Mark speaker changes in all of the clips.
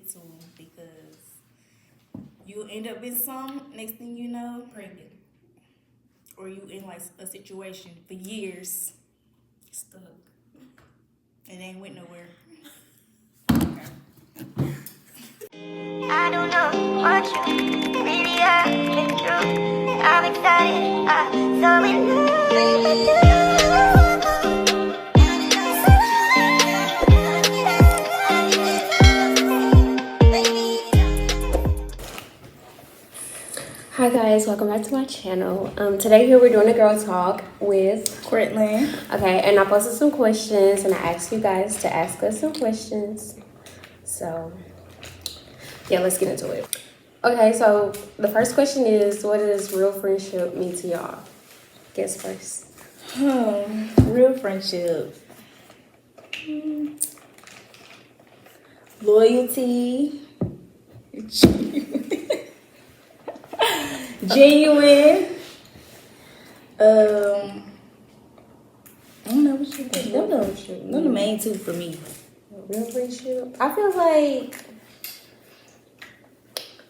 Speaker 1: it to him because you'll end up in some, next thing you know, pregnant. Or you in like a situation for years, stuck. And ain't went nowhere. I don't know what you really are, it's true. I'm excited, I'm so in love with you.
Speaker 2: Hi guys, welcome back to my channel. Today here we're doing a girl talk with
Speaker 1: Courtlyn.
Speaker 2: Okay, and I posted some questions and I asked you guys to ask us some questions. So yeah, let's get into it. Okay, so the first question is, what does real friendship mean to y'all? Guess first.
Speaker 1: Real friendship. Loyalty. Genuine. I don't know what you think. Those are the main two for me.
Speaker 2: Real friendship. I feel like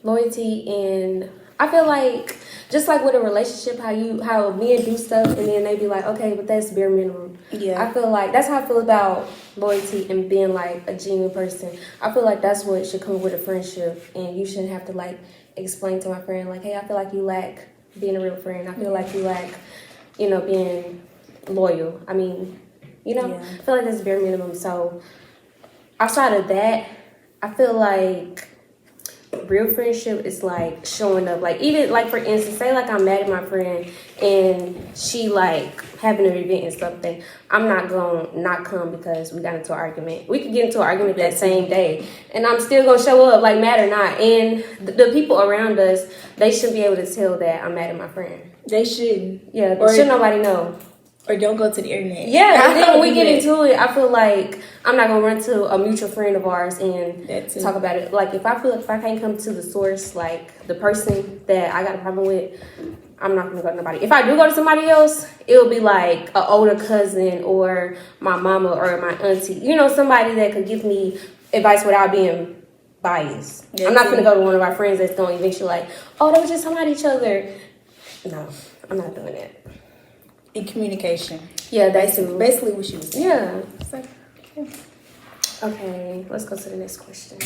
Speaker 2: loyalty, and I feel like just like with a relationship, how men do stuff and then they be like, okay, but that's bare minimum.
Speaker 1: Yeah.
Speaker 2: I feel like that's how I feel about loyalty and being like a genuine person. I feel like that's what should come with a friendship, and you shouldn't have to like explain to my friend like, hey, I feel like you lack being a real friend. I feel like you lack, being loyal. I mean,
Speaker 1: Yeah.
Speaker 2: I feel like that's bare minimum. So outside of that, I feel like real friendship is like showing up. Like, even like for instance, say like I'm mad at my friend and she like having an event and something, I'm not gonna not come because we got into an argument. We could get into an argument that same day and I'm still gonna show up, like mad or not. And the people around us, they should be able to tell that I'm mad at my friend.
Speaker 1: They shouldn't.
Speaker 2: Yeah, or should nobody know.
Speaker 1: Or don't go to the internet.
Speaker 2: Yeah, and then when we get into it, I feel like I'm not gonna run to a mutual friend of ours and talk about it. Like, if I feel like if I can't come to the source, like the person that I got a problem with, I'm not gonna go to nobody. If I do go to somebody else, it'll be like an older cousin or my mama or my auntie. Somebody that could give me advice without being biased. I'm not gonna go to one of our friends that's gonna eventually like, oh, they were just talking about each other. No, I'm not doing that.
Speaker 1: In communication.
Speaker 2: Yeah, that's
Speaker 1: basically what she was saying.
Speaker 2: Yeah. Okay, let's go to the next question.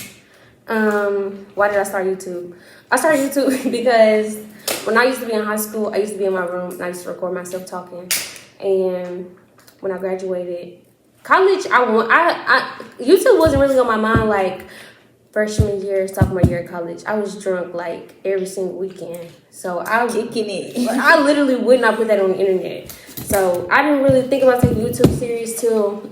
Speaker 2: Why did I start YouTube? I started YouTube because when I used to be in high school, I used to be in my room and I used to record myself talking. And when I graduated college, YouTube wasn't really on my mind like freshman year, sophomore year of college. I was drunk like every single weekend. So I was
Speaker 1: kicking it.
Speaker 2: I literally would not put that on the internet. So I didn't really think about taking YouTube serious till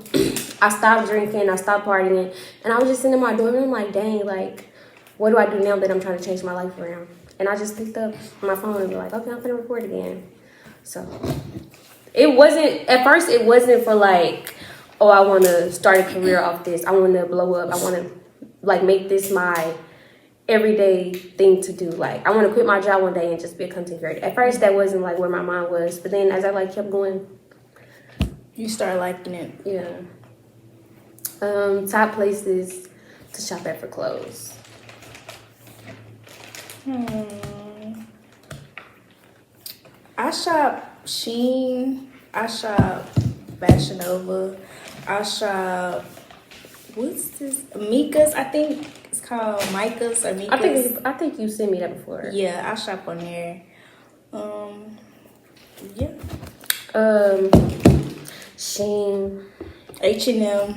Speaker 2: I stopped drinking, I stopped partying, and I was just sitting in my dorm room like, dang, like, what do I do now that I'm trying to change my life around? And I just picked up my phone and be like, okay, I'm gonna record again. So at first it wasn't for like, oh, I want to start a career off this. I want to blow up. I want to like make this my everyday thing to do. Like, I want to quit my job one day and just be a content creator. At first that wasn't like where my mind was, but then as I like kept going,
Speaker 1: you start liking it.
Speaker 2: Yeah. Top places to shop at for clothes.
Speaker 1: I shop Shein. I shop Fashion Nova. I shop, what's this? Mika's, I think it's called Micah's or Mika's.
Speaker 2: I think you sent me that before.
Speaker 1: Yeah, I shop on there. Yeah.
Speaker 2: Shein.
Speaker 1: H&M.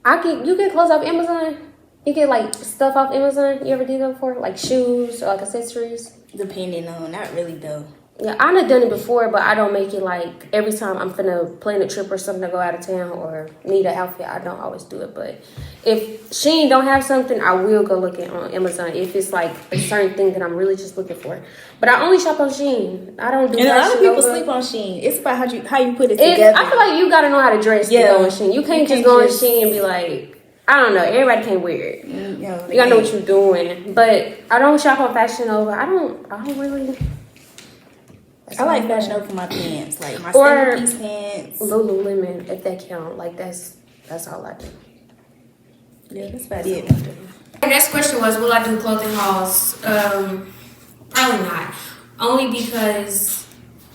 Speaker 2: You get clothes off Amazon? You get like stuff off Amazon? You ever did that before? Like shoes or like accessories?
Speaker 1: Depending on, not really though.
Speaker 2: Yeah, I done it before, but I don't make it like every time I'm finna plan a trip or something to go out of town or need an outfit. I don't always do it, but if Shein don't have something, I will go look at on Amazon if it's like a certain thing that I'm really just looking for. But I only shop on Shein. I don't do.
Speaker 1: And a lot of people sleep on Shein. It's about how you put it together.
Speaker 2: I feel like you gotta know how to dress to go on Shein. You can't just go on Shein and be like, I don't know. Everybody can't wear it. You gotta know what you're doing. But I don't shop on Fashion Nova. I don't really.
Speaker 1: I like Fashion Nova for my pants, like my centerpiece pants.
Speaker 2: Lululemon, if that count. Like that's all I do.
Speaker 1: Yeah, that's about it.
Speaker 2: The next question was, will I do clothing hauls? Probably not. Only because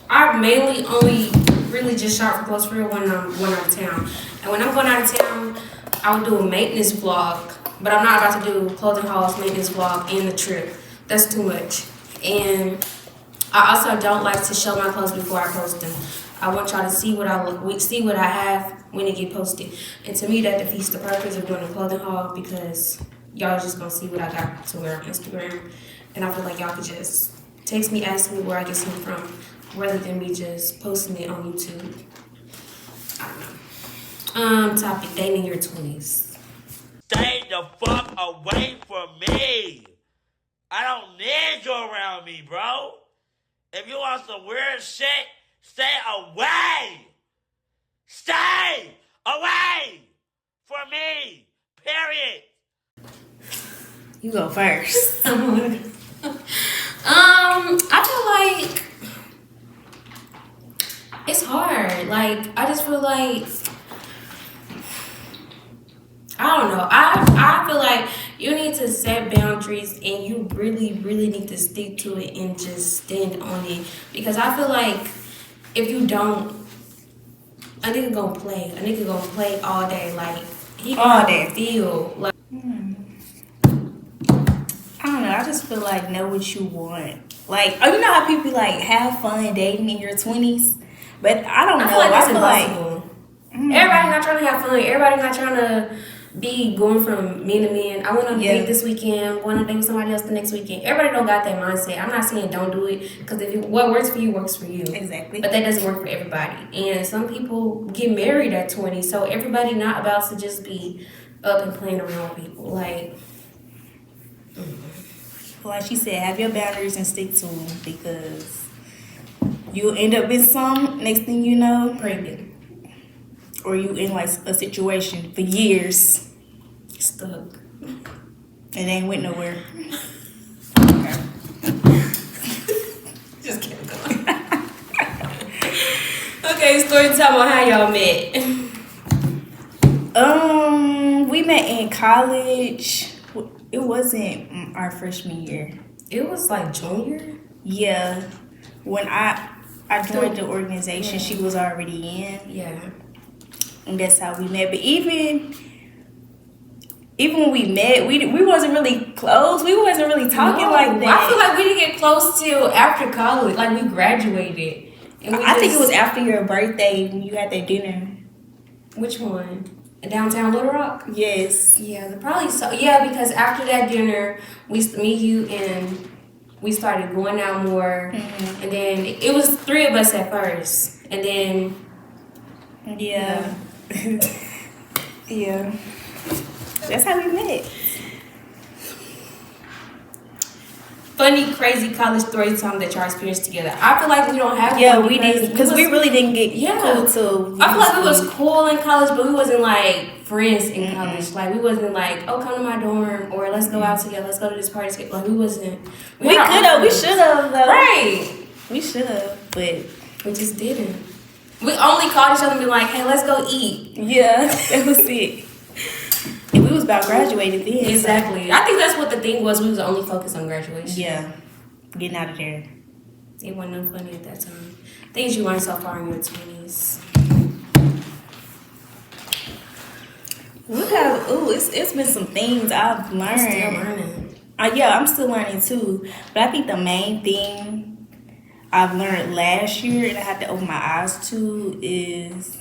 Speaker 2: I mainly only really just shop for clothes for real when I'm going out of town. And when I'm going out of town, I would do a maintenance vlog. But I'm not about to do clothing hauls, maintenance vlog, and the trip. That's too much. And I also don't like to show my clothes before I post them. I want y'all to see what I have when it get posted. And to me, that defeats the purpose of doing a clothing haul because y'all just gonna see what I got to wear on Instagram. And I feel like y'all could just text me, ask me where I get something from, rather than me just posting it on YouTube. I don't know. Topic, dating your 20s.
Speaker 3: Stay the fuck away from me. I don't need you around me, bro. If you want some weird shit, stay away. Stay away from me. Period.
Speaker 1: You go first.
Speaker 2: I feel like it's hard. Like, I just feel like, I don't know. I feel like you need to set boundaries and you really, really need to stick to it and just stand on it. Because I feel like if you don't, a nigga gonna play. A nigga gonna play all day. Like, he
Speaker 1: All
Speaker 2: gonna
Speaker 1: day.
Speaker 2: feel like.
Speaker 1: I don't know. I just feel like know what you want. Like, oh, you know how people like have fun dating in your 20s, but I don't know.
Speaker 2: I feel like that's
Speaker 1: I feel
Speaker 2: impossible. Everybody not trying to have fun. Everybody not trying to be going from man to man. I went on a date this weekend, going on a date with somebody else the next weekend. Everybody don't got that mindset. I'm not saying don't do it, because what works for you works for you.
Speaker 1: Exactly.
Speaker 2: But that doesn't work for everybody. And some people get married at 20, so everybody not about to just be up and playing around with people.
Speaker 1: Like she said, have your boundaries and stick to them, because you'll end up in some, next thing you know,
Speaker 2: Pregnant.
Speaker 1: or you in like a situation for years,
Speaker 2: Stuck.
Speaker 1: and ain't went nowhere.
Speaker 2: Just keep going. Okay, story time on how y'all met.
Speaker 1: We met in college. It wasn't our freshman year.
Speaker 2: It was like junior.
Speaker 1: Yeah, when I joined the organization, she was already in.
Speaker 2: Yeah.
Speaker 1: And that's how we met. But even when we met, we wasn't really close. We wasn't really talking like that.
Speaker 2: I feel like we didn't get close till after college. Like, we graduated. And
Speaker 1: I think it was after your birthday when you had that dinner.
Speaker 2: Which one? Downtown Little Rock?
Speaker 1: Yes.
Speaker 2: Yeah, probably so. Yeah, because after that dinner, me, you, and we started going out more. Mm-hmm. And then it was 3 of us at first. And then...
Speaker 1: Yeah. Yeah. That's how we met.
Speaker 2: Funny, crazy college story time that y'all experienced together. I feel like we don't have.
Speaker 1: Yeah, we did, because we really didn't get cool till.
Speaker 2: I feel like we was cool in college, but we wasn't like friends in college. Like, we wasn't like, oh, come to my dorm, or let's go out together, let's go to this party together. Like, we wasn't.
Speaker 1: We could have. We should have though.
Speaker 2: Right.
Speaker 1: We should have, but
Speaker 2: we just didn't. We only called each other and be like, hey, let's go eat.
Speaker 1: Yeah, that was it. And we was about graduated then.
Speaker 2: Exactly. So. I think that's what the thing was. We was only focused on graduation.
Speaker 1: Yeah. Getting out of there.
Speaker 2: It wasn't funny at that time. Things you learned so far in your 20s.
Speaker 1: It's been some things I've learned.
Speaker 2: I'm still learning.
Speaker 1: Yeah, I'm still learning too. But I think the main thing I've learned last year and I had to open my eyes to is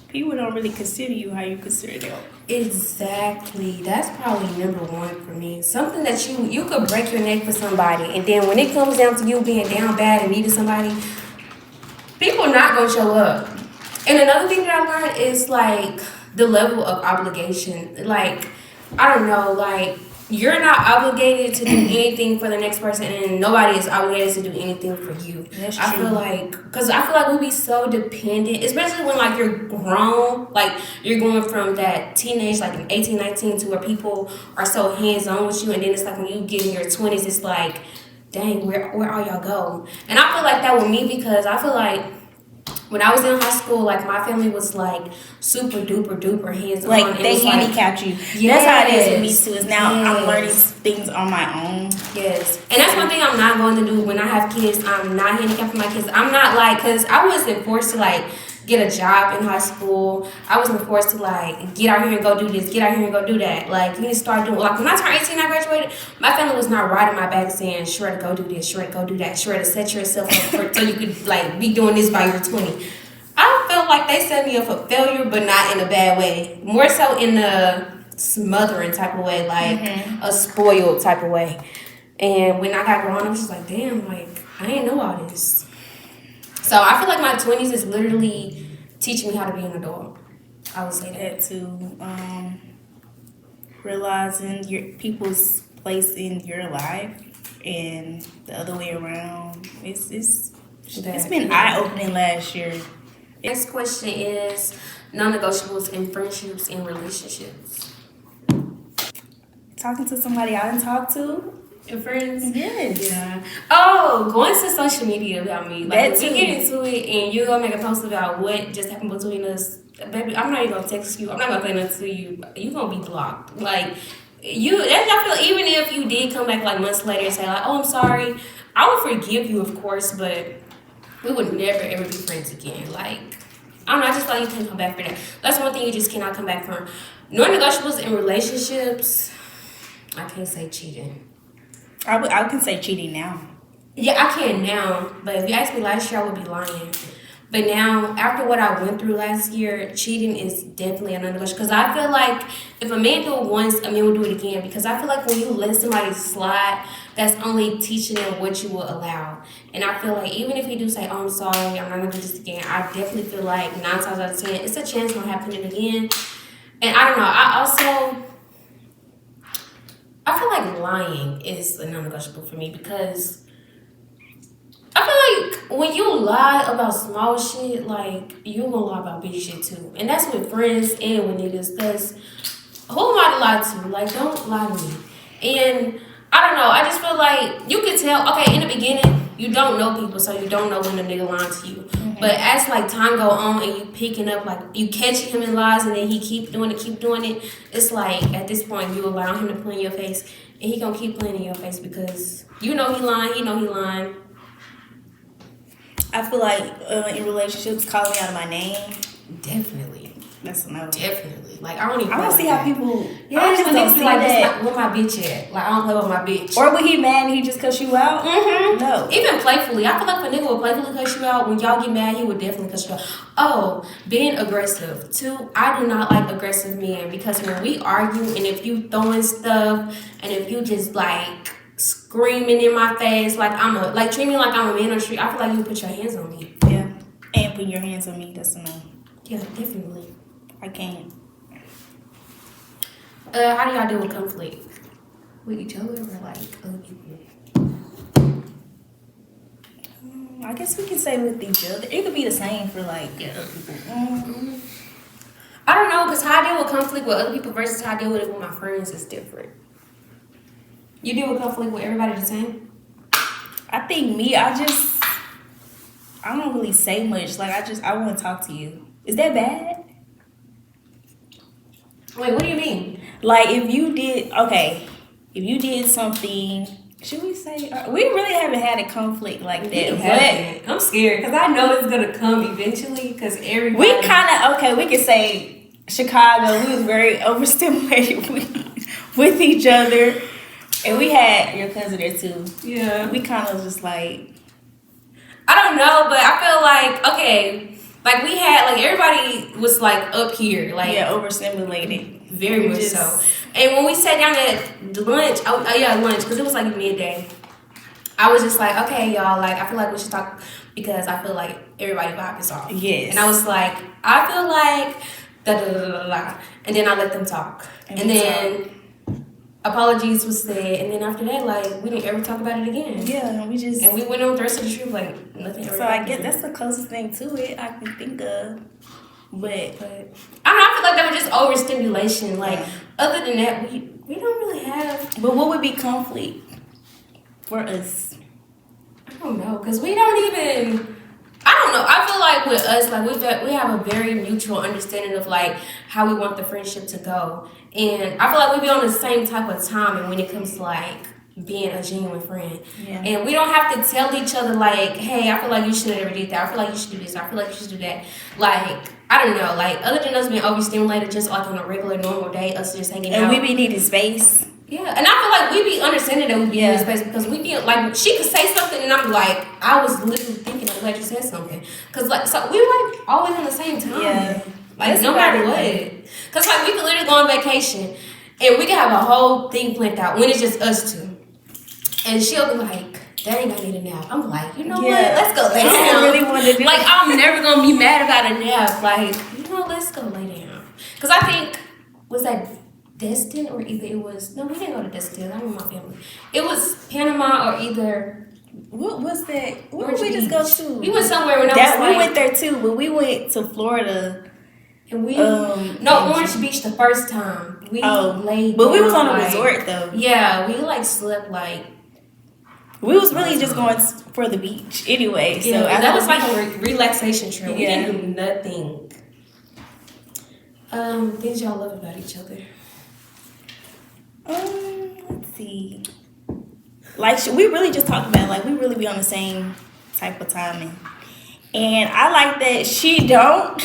Speaker 1: people don't really consider you how you consider them.
Speaker 2: Exactly. That's probably number 1 for me. Something that you could break your neck for somebody, and then when it comes down to you being down bad and needing somebody, people not gonna show up. And another thing that I learned is like the level of obligation. Like, I don't know, like, you're not obligated to do anything for the next person, and nobody is obligated to do anything for you.
Speaker 1: That's true.
Speaker 2: I feel like we be so dependent, especially when like you're grown, like you're going from that teenage, like 18, 19, to where people are so hands-on with you, and then it's like when you get in your 20s, it's like, dang, where all y'all go? And I feel like that with me, because I feel like when I was in high school, like my family was like super duper duper hands on.
Speaker 1: Like they handicapped you. That's how it is with me too. Is now I'm learning things on my own.
Speaker 2: Yes, and that's one thing I'm not going to do when I have kids. I'm not handicapping my kids. I'm not like, because I wasn't forced to like get a job in high school. I wasn't forced to like get out here and go do this, get out here and go do that. Like you need to start doing, like when I turned 18, I graduated. My family was not riding my back saying, "Sure to go do this, sure to go do that, sure to set yourself up for, so you could like be doing this by your 20." I felt like they set me up for failure, but not in a bad way. More so in a smothering type of way, like a spoiled type of way. And when I got grown, I was just like, damn, like I didn't know all this. So I feel like my 20s is literally teaching me how to be an adult. I would say that
Speaker 1: too. Realizing your people's place in your life and the other way around. It's been eye-opening last year.
Speaker 2: Next question is non-negotiables in friendships and relationships.
Speaker 1: Talking to somebody I didn't talk to.
Speaker 2: Your friends?
Speaker 1: Yes.
Speaker 2: Yeah. Oh, going to social media about me. Like,
Speaker 1: that too.
Speaker 2: We get into it and you're going to make a post about what just happened between us. Baby, I'm not even going to text you. I'm not going to say nothing to you. You're going to be blocked. Like, I feel even if you did come back like months later and say like, oh, I'm sorry, I would forgive you, of course, but we would never ever be friends again. Like, I don't know, I just feel like you can't come back for that. That's one thing you just cannot come back from. Non-negotiables in relationships, I can't say cheating.
Speaker 1: I can say cheating now.
Speaker 2: Yeah, I can now, but if you asked me last year, I would be lying. But now, after what I went through last year, cheating is definitely a non-negotiable. Because I feel like if a man do it once, a man will do it again. Because I feel like when you let somebody slide, that's only teaching them what you will allow. And I feel like even if you do say, oh, I'm sorry, I'm not going to do this again, I definitely feel like 9 times out of 10, it's a chance of happening again. And I don't know, I feel like lying is a non-negotiable for me because I feel like when you lie about small shit, like, you gonna lie about big shit too. And that's with friends and with niggas, because who am I to lie to? Like, don't lie to me. And I don't know, I just feel like you can tell, okay, in the beginning, you don't know people, so you don't know when a nigga lying to you. Mm-hmm. But as like time go on and you picking up, like you catching him in lies and then he keep doing it, it's like at this point you allow him to play in your face and he gonna keep playing in your face because you know he lying.
Speaker 1: I feel like in relationships, calling out of my name.
Speaker 2: Definitely.
Speaker 1: That's a no.
Speaker 2: Definitely. Like, I don't even.
Speaker 1: I don't see how people.
Speaker 2: Yeah, I just don't see like that. Where my bitch at? Like, I don't play with my bitch.
Speaker 1: Or when he mad and he just cuss you out?
Speaker 2: Mm-hmm.
Speaker 1: No.
Speaker 2: Even playfully. I feel like if a nigga would playfully cuss you out, when y'all get mad, he would definitely cuss you out. Oh, being aggressive. 2, I do not like aggressive men because when we argue and if you throwing stuff and if you just like screaming in my face like treat me like I'm a man on the street, I feel like you put your hands on me.
Speaker 1: Yeah. And put your hands on me, that's a no.
Speaker 2: Yeah, definitely.
Speaker 1: I can't.
Speaker 2: How do y'all deal with conflict? With each other or like other people?
Speaker 1: I guess we can say with each other. It could be the same for like other people.
Speaker 2: Mm-hmm. I don't know, because how I deal with conflict with other people versus how I deal with it with my friends is different. You deal with conflict with everybody the same?
Speaker 1: I think me, I don't really say much. Like I want to talk to you. Is that bad?
Speaker 2: Wait, what do you mean?
Speaker 1: Like if you did something, should we say, we really haven't had a conflict like that.
Speaker 2: But I'm scared because I know it's going to come eventually because everybody.
Speaker 1: We kind of, we could say Chicago, we was very overstimulated with each other. And we had your cousin there too.
Speaker 2: Yeah.
Speaker 1: We kind of just like.
Speaker 2: I don't know, but I feel like, okay, like we had, like everybody was like up here. Like,
Speaker 1: yeah, overstimulated.
Speaker 2: Very much so. And when we sat down at lunch, lunch, because it was like midday. I was just like, okay, y'all, like I feel like we should talk because I feel like everybody vibe is off.
Speaker 1: Yes.
Speaker 2: And I was like, I feel like da da da da da. And then I let them talk. And then apologies was said, and then after that, like, we didn't ever talk about it again.
Speaker 1: Yeah, and
Speaker 2: we went on the rest of the trip like nothing ever.
Speaker 1: So I guess that's the closest thing to it I can think of. But
Speaker 2: I don't know, I feel like that was just overstimulation. Like, other than that, we don't really have.
Speaker 1: But what would be conflict for us?
Speaker 2: I don't know, because we don't even I don't know. I feel like with us, like we have a very mutual understanding of like how we want the friendship to go, and I feel like we be on the same type of timing when it comes to like being a genuine friend.
Speaker 1: Yeah.
Speaker 2: And we don't have to tell each other like, hey, I feel like you should have never did that. I feel like you should do this. I feel like you should do that. Like, I don't know. Like, other than us being overstimulated just like on a regular normal day, us just hanging out.
Speaker 1: And we be needing space.
Speaker 2: Yeah, and I feel like we be understanding that we be in space because we be like, she could say something and I'm like, I was literally thinking I'm glad you said something. Because like, so we were like always on the same time.
Speaker 1: Yeah.
Speaker 2: Like,
Speaker 1: That's
Speaker 2: no matter what. Because like, we could literally go on vacation and we could have a whole thing planned out when it's just us two. And she'll be like, dang, I need a nap. I'm like, you know what? Let's go lay down.
Speaker 1: I don't really want to do
Speaker 2: like, I'm never going to be mad about a nap. Like, you know, let's go lay down. Because I think, was that Destin or either it was, no, we didn't go to Destin. I with my family. It was Panama or either.
Speaker 1: What was that? Where
Speaker 2: Orange
Speaker 1: did we
Speaker 2: Beach.
Speaker 1: just go to?
Speaker 2: We went somewhere when I was like.
Speaker 1: We went there too, but we went to Florida.
Speaker 2: And we, Orange Beach the first time. We laid
Speaker 1: but we
Speaker 2: down,
Speaker 1: was on a
Speaker 2: like,
Speaker 1: resort though.
Speaker 2: Yeah, we like slept like.
Speaker 1: We was really just going for the beach anyway. So
Speaker 2: Yeah, that was like a relaxation trip. We didn't do nothing. Things y'all love about each other.
Speaker 1: Let's see. Like we really just talked about like we really be on the same type of timing, and I like that she don't.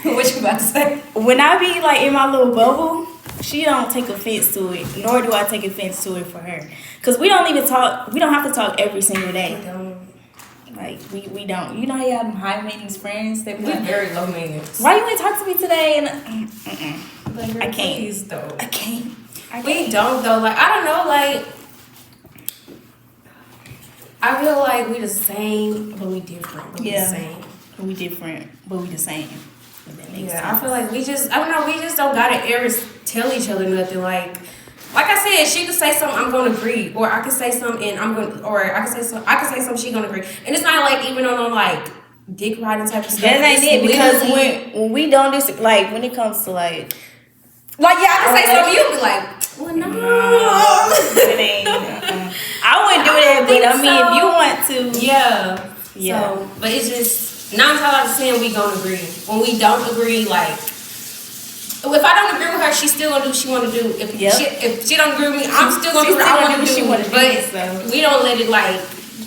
Speaker 2: What you about to say?
Speaker 1: When I be like in my little bubble, she don't take offense to it, nor do I take offense to it for her. Cause we don't even talk. We don't have to talk every single day. Like we don't. You know, you have high maintenance friends that
Speaker 2: we're very low maintenance.
Speaker 1: Why you ain't talk to me today? And
Speaker 2: like,
Speaker 1: I can't.
Speaker 2: Please, though.
Speaker 1: I can't.
Speaker 2: We don't though. Like I don't know. Like I feel like we the same, but we different. But we the same.
Speaker 1: We different, but we the same.
Speaker 2: I feel like we just. I don't know. We just don't gotta ever tell each other nothing. Like I said, she could say something, I'm gonna agree, or I could say something, and I'm gonna, or I could say something, she gonna agree, and it's not like even on like dick riding type of stuff.
Speaker 1: That ain't it because when we don't like when it comes to like
Speaker 2: I could say something, you'll be like, well no,
Speaker 1: it ain't. I wouldn't do that, but I mean, if you want to,
Speaker 2: yeah. So, but it's just 9 times out of 10 we gonna agree. When we don't agree, like. If I don't agree with her, she's still gonna do what she wanna do. If she don't agree with me, I'm still gonna do what I wanna do. She wanna do. But we don't let it like.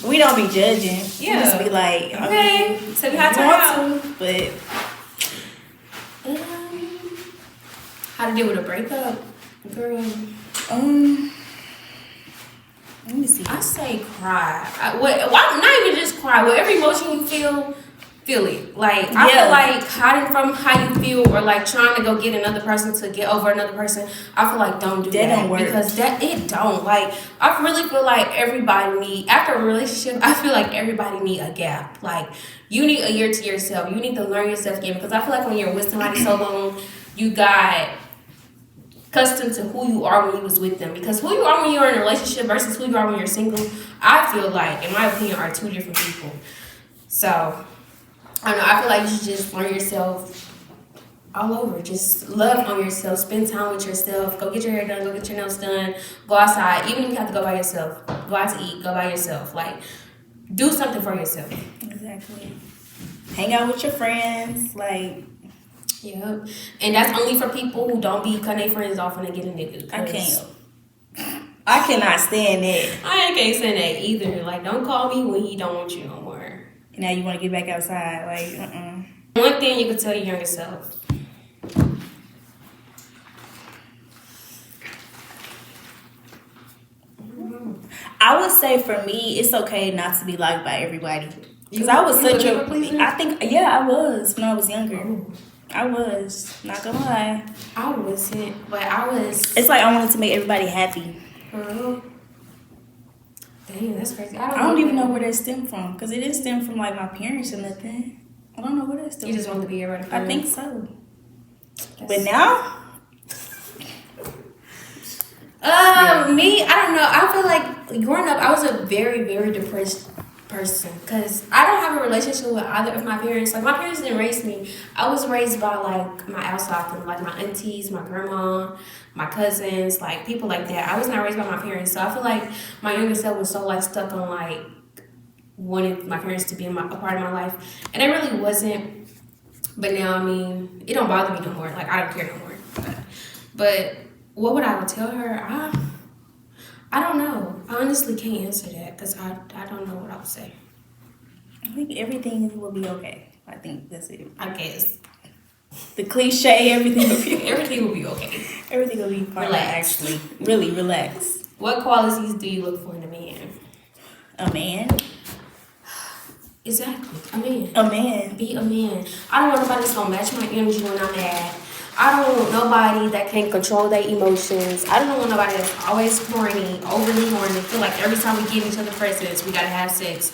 Speaker 1: We don't be judging.
Speaker 2: Yeah.
Speaker 1: We just be like,
Speaker 2: okay, so we have to out.
Speaker 1: But
Speaker 2: how to deal with a breakup, girl?
Speaker 1: Let me see.
Speaker 2: I say cry. Not even just cry. Whatever emotion you feel it. Like I feel like hiding from how you feel or like trying to go get another person to get over another person. I feel like don't do that.
Speaker 1: That don't work
Speaker 2: because it don't. Like I really feel like everybody after a relationship. I feel like everybody need a gap. Like you need a year to yourself. You need to learn yourself again because I feel like when you're with somebody so long, you got accustomed to who you are when you was with them. Because who you are when you're in a relationship versus who you are when you're single, I feel like, in my opinion, are 2 different people. So. I don't know. I feel like you should just learn yourself all over. Just love on yourself. Spend time with yourself. Go get your hair done. Go get your nails done. Go outside. Even if you have to go by yourself. Go out to eat. Go by yourself. Like, do something for yourself.
Speaker 1: Exactly. Hang out with your friends. Like,
Speaker 2: yep. And that's only for people who don't be cutting their friends off when they get a nigga.
Speaker 1: I cannot stand that.
Speaker 2: I can't stand that either. Like, don't call me when he don't want you no more.
Speaker 1: Now you want to get back outside. Like,
Speaker 2: One thing you could tell your younger self.
Speaker 1: I would say for me, it's okay not to be liked by everybody. Because I was such a... I think, I was when I was younger. Oh. I was. Not gonna lie.
Speaker 2: I wasn't, but I was...
Speaker 1: It's like I wanted to make everybody happy.
Speaker 2: Dang, that's crazy. I
Speaker 1: don't even know where that stemmed from. Because it didn't stem from like my parents or nothing. I don't know where that stemmed from.
Speaker 2: You just wanted to be everybody.
Speaker 1: I think so. But now?
Speaker 2: Me, I don't know. I feel like growing up, I was a very, very depressed person. Because I don't have a relationship with either of my parents. Like, my parents didn't raise me. I was raised by, like, my outside family. Like, my aunties, my grandma, my cousins, like, people like that. I was not raised by my parents. So I feel like my younger self was so, like, stuck on, like, wanted my parents to be a part of my life, and it really wasn't. But now, I mean, it don't bother me no more. Like, I don't care no more. But what would I tell her? I don't know. I honestly can't answer that because I don't know what I would say.
Speaker 1: I think everything will be okay. I think that's it.
Speaker 2: I guess.
Speaker 1: The cliche, everything will be
Speaker 2: Everything will be okay.
Speaker 1: Everything will be fine.
Speaker 2: Relax.
Speaker 1: Actually, really relax.
Speaker 2: What qualities do you look for in a man?
Speaker 1: A man?
Speaker 2: Exactly. A man.
Speaker 1: A man.
Speaker 2: Be a man. I don't want nobody that's gonna match my energy when I'm mad. I don't want nobody that can control their emotions. I don't want nobody that's always horny, overly horny. Feel like every time we get in each other's presence, we gotta have sex.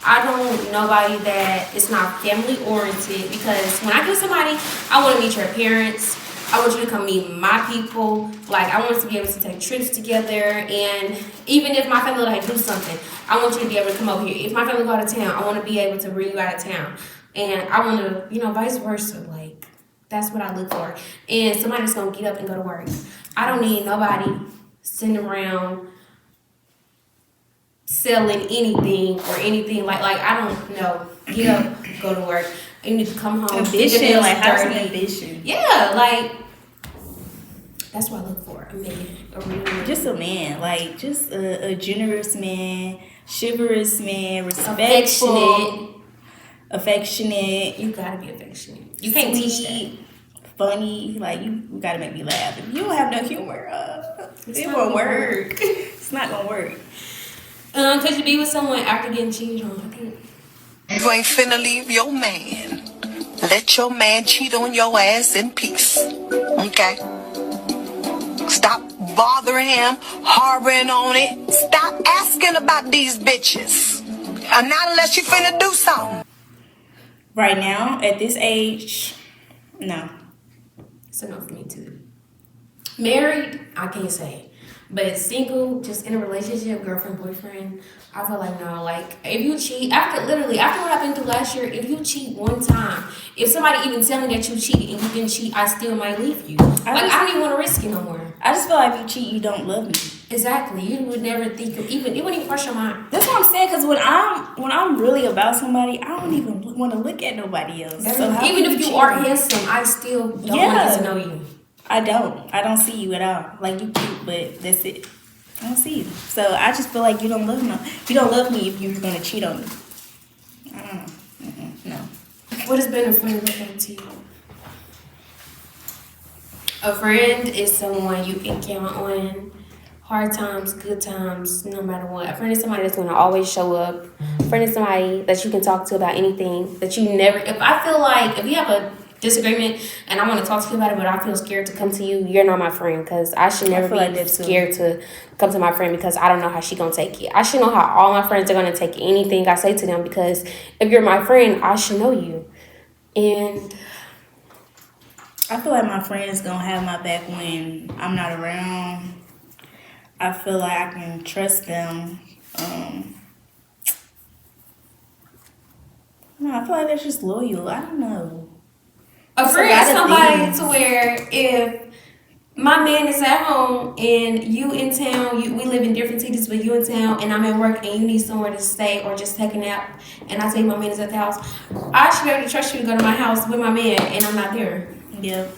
Speaker 2: I don't want nobody that is not family oriented, because when I get somebody, I want to meet your parents. I want you to come meet my people. Like, I want us to be able to take trips together. And even if my family like do something, I want you to be able to come over here. If my family go out of town, I want to be able to bring you out of town. And I want to, vice versa. Like, that's what I look for. And somebody that's going to get up and go to work. I don't need nobody sitting around selling anything or anything. Like I don't know. Get up, go to work. You need to come home.
Speaker 1: Ambition, like have some ambition.
Speaker 2: Yeah, like that's what I look for. A man, a real man.
Speaker 1: Just a man, like just a generous man, chivalrous man, respectful, affectionate.
Speaker 2: You gotta be affectionate. You can't teach that.
Speaker 1: Funny, like you gotta make me laugh. If you don't have no humor, it won't work. It's not gonna work.
Speaker 2: Could you be with someone after getting cheated on? I think
Speaker 4: you ain't finna leave your man. Let your man cheat on your ass in peace. Okay? Stop bothering him, harboring on it. Stop asking about these bitches. Not unless you finna do something.
Speaker 1: Right now, at this age, no.
Speaker 2: It's enough for me too. Married, I can't say. But single, just in a relationship, girlfriend, boyfriend, I feel like no. Like, if you cheat, after what I've been through last year, if you cheat one time, if somebody even tell me that you cheated and you didn't cheat, I still might leave you. I don't even want to risk it no more.
Speaker 1: I just feel like if you cheat, you don't love me.
Speaker 2: Exactly. You would never think of it wouldn't even cross your mind.
Speaker 1: That's what I'm saying, because when I'm really about somebody, I don't even want to look at nobody else. So
Speaker 2: even if you are handsome, I still don't want to get to know you.
Speaker 1: I don't see you at all. Like, you cute, but that's it. I don't see you. So I just feel like you don't love me. You don't love me if you're gonna cheat on me. I don't know. No.
Speaker 2: What has been a friend like to you? A friend is someone you can count on. Hard times, good times, no matter what. A friend is somebody that's gonna always show up. A friend is somebody that you can talk to about anything. That you never. If I feel like if you have a disagreement and I want to talk to you about it, but I feel scared to come to you, you're not my friend, because I should never be scared to come to my friend, because I don't know how she gonna take it. I should know how all my friends are gonna take anything I say to them, because if you're my friend, I should know you. And
Speaker 1: I feel like my friend is gonna have my back when I'm not around. I feel like I can trust them. No, I feel like they're just loyal. I don't know.
Speaker 2: A friend is somebody to where if my man is at home and you in town, we live in different cities, but you in town and I'm at work and you need somewhere to stay or just take a nap, and I tell you my man is at the house, I should be able to trust you to go to my house with my man and I'm not there.
Speaker 1: Yeah.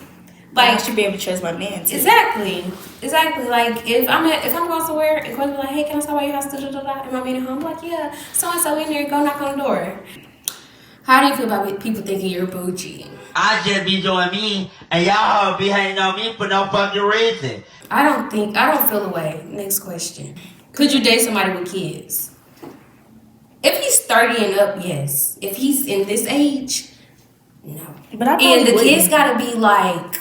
Speaker 2: Like,
Speaker 1: I should be able to trust my man too.
Speaker 2: Exactly. Like if I'm going somewhere and Courtlyn be like, hey, can I stop by your house? And my man at home, I'm like, yeah, so in there, go knock on the door. How do you feel about people thinking you're bougie?
Speaker 3: I just be doing me, and y'all be hating on me for no fucking reason.
Speaker 2: I don't feel the way. Next question. Could you date somebody with kids? If he's 30 and up, yes. If he's in this age, no.
Speaker 1: But I
Speaker 2: and the kids gotta be like,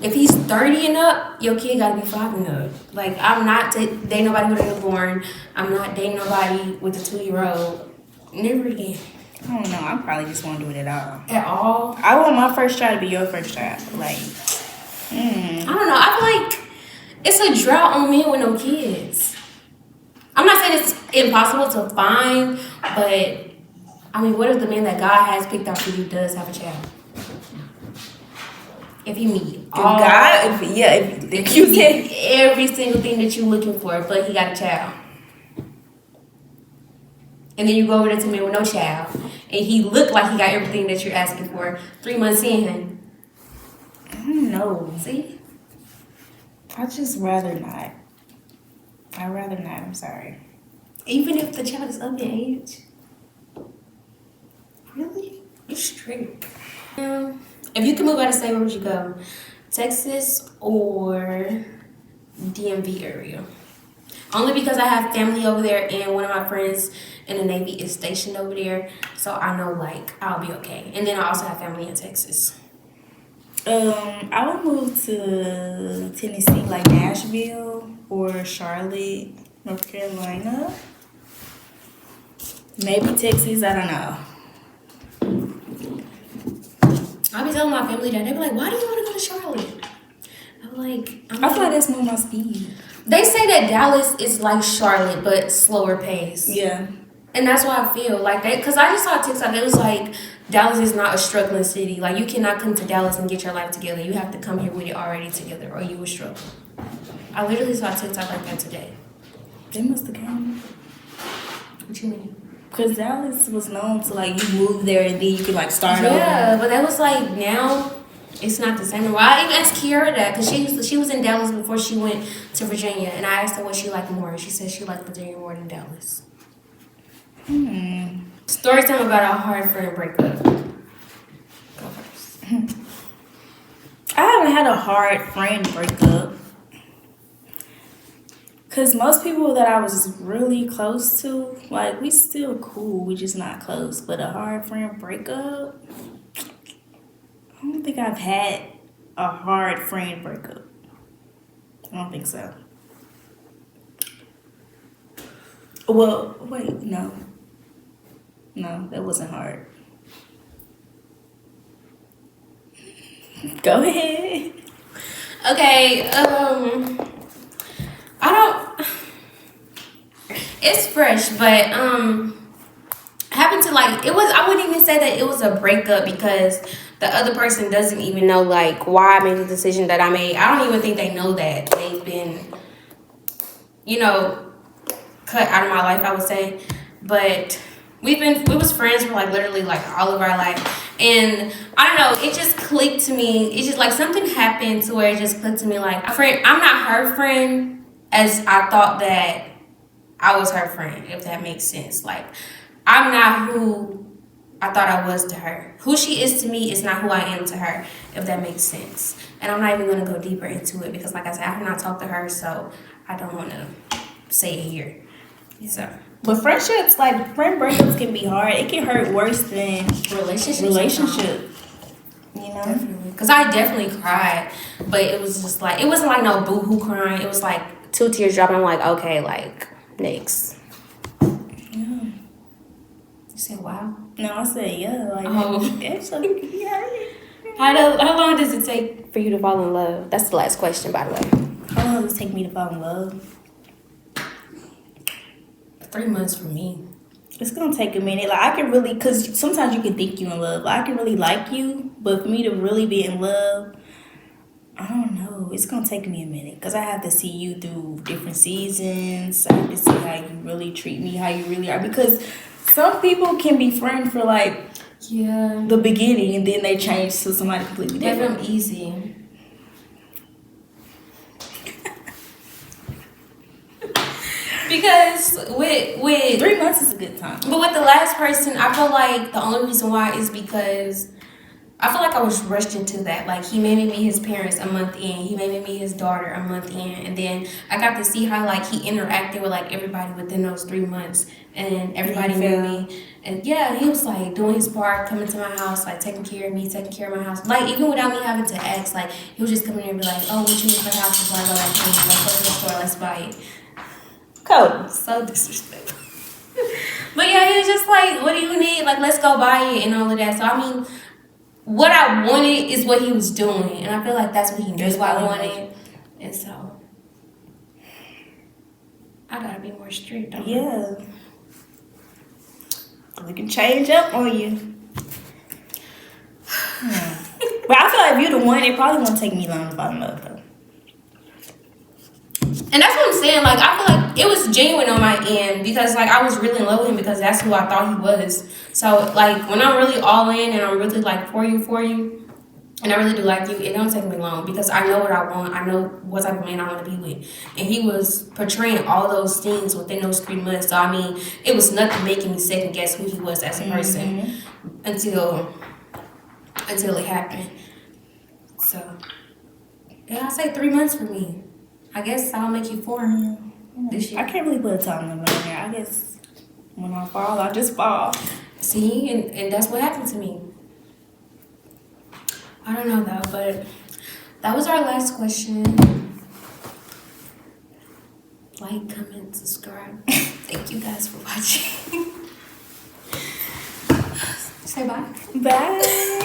Speaker 2: if he's 30 and up, your kid gotta be 5 and up. Like, I'm not dating nobody with a newborn. I'm not dating nobody with a 2-year-old. Never again.
Speaker 1: I don't know. I probably just won't do it at all.
Speaker 2: At all?
Speaker 1: I want my first child to be your first child. Like,
Speaker 2: I don't know. I feel like it's a drought on men with no kids. I'm not saying it's impossible to find, but I mean, what if the man that God has picked out for you does have a child? If he meet if you meet every single thing that you're looking for, but he got a child. and then you go over there to me with no child, and he looked like he got everything that you're asking for. 3 months in,
Speaker 1: I don't know.
Speaker 2: see?
Speaker 1: I just rather not. I'd rather not. I'm sorry.
Speaker 2: Even if the child is of the age. Really? You're strict. If you could move out of state, where would you go? Texas or DMV area? Only because I have family over there and one of my friends in the Navy is stationed over there. So I know, like, I'll be okay. And then I also have family in Texas.
Speaker 1: I would move to Tennessee, like Nashville or Charlotte, North Carolina. Maybe Texas, I don't know.
Speaker 2: I'll be telling my family that. They be like, why do you want to go to Charlotte? I'm like,
Speaker 1: I feel like that's more my speed.
Speaker 2: They say that Dallas is like Charlotte, but slower pace.
Speaker 1: Yeah.
Speaker 2: And that's why I feel like that. Because I just saw a TikTok. It was like, Dallas is not a struggling city. Like, you cannot come to Dallas and get your life together. You have to come here with it already together, or you will struggle. I literally saw a TikTok like that today.
Speaker 1: They must have came.
Speaker 2: What you mean?
Speaker 1: Because Dallas was known to, like, you move there and then you could, like, start
Speaker 2: Yeah,
Speaker 1: over.
Speaker 2: but that was like, now it's not the same. Well, I even asked Kiara that because she was in Dallas before she went to Virginia, and I asked her what she liked more. She said she liked Virginia more than Dallas. Story time about a hard friend breakup. Go first.
Speaker 1: I haven't had a hard friend breakup. Because most people that I was really close to, like, we still cool. We just not close. But a hard friend breakup, I don't think I've had a hard friend breakup. I don't think so. Well, wait, no. No, that wasn't hard. Go ahead.
Speaker 2: Okay, I don't. It's fresh, but happened to, like, it was. I wouldn't even say that it was a breakup because the other person doesn't even know, like, why I made the decision that I made. I don't even think they know that they've been, cut out of my life, I would say. But we was friends for, like, literally, like, all of our life. And I don't know, it just clicked to me. It's just like something happened to where it just clicked to me, like, I'm not her friend as I thought that I was her friend, if that makes sense. Like, I'm not who I thought I was to her. Who she is to me is not who I am to her, if that makes sense. And I'm not even going to go deeper into it because, like I said, I have not talked to her, so I don't want to say it here. So,
Speaker 1: But friendships, like, friend breakups can be hard. It can hurt worse than relationship. You know?
Speaker 2: Definitely. Because I definitely cried, but it was just like, it wasn't like no boo-hoo crying. It was like 2 tears dropping. I'm like, okay, like, next.
Speaker 1: Yeah.
Speaker 2: You said, wow?
Speaker 1: No, I said, yeah. Like,
Speaker 2: Oh.
Speaker 1: yeah.
Speaker 2: How long does it take for you to fall in love? That's the last question, by the way.
Speaker 1: How long does it take me to fall in love?
Speaker 2: 3 months for me.
Speaker 1: It's gonna take a minute. Like, I can really, cause sometimes you can think you in love. Like, I can really like you, but for me to really be in love, I don't know. It's gonna take me a minute, cause I have to see you through different seasons. I have to see how you really treat me, how you really are. Because some people can be friends for, like, the beginning, and then they change to somebody completely different.
Speaker 2: That's easy. Because with
Speaker 1: 3 months is a good time.
Speaker 2: But with the last person, I feel like the only reason why is because I feel like I was rushed into that. Like, he made me meet his parents a month in. He made me meet his daughter a month in. And then I got to see how, like, he interacted with, like, everybody within those 3 months. And everybody knew me. And, yeah, he was, like, doing his part, coming to my house, like, taking care of me, taking care of my house. Like, even without me having to ask, like, he was just coming in and be like, oh, what you need for the house before I go back home? Like, go to the store, let's buy it.
Speaker 1: Cool.
Speaker 2: So disrespectful. But yeah, he was just like, what do you need? Like, let's go buy it and all of that. So, I mean, what I wanted is what he was doing. And I feel like that's what he knew what I wanted. And so, I gotta be more strict on
Speaker 1: Yeah. We can change up on you. But I feel like if you're the one, it probably won't take me long to fall in love, though.
Speaker 2: And that's what I'm saying. Like, I feel like it was genuine on my end because like I was really in love with him because that's who I thought he was. So like when I'm really all in and I'm really like for you, and I really do like you, it don't take me long because I know what I want. I know what type of man I want to be with. And he was portraying all those things within those 3 months. So, I mean, it was nothing making me second guess who he was as a person until it happened. So, yeah, I say 3 months for me. I guess I'll make you 4 this year.
Speaker 1: I can't really put a time limit on there. I guess when I fall, I just fall.
Speaker 2: See, and that's what happened to me. I don't know though, but that was our last question. Like, comment, subscribe. Thank you guys for watching. Say bye.
Speaker 1: Bye.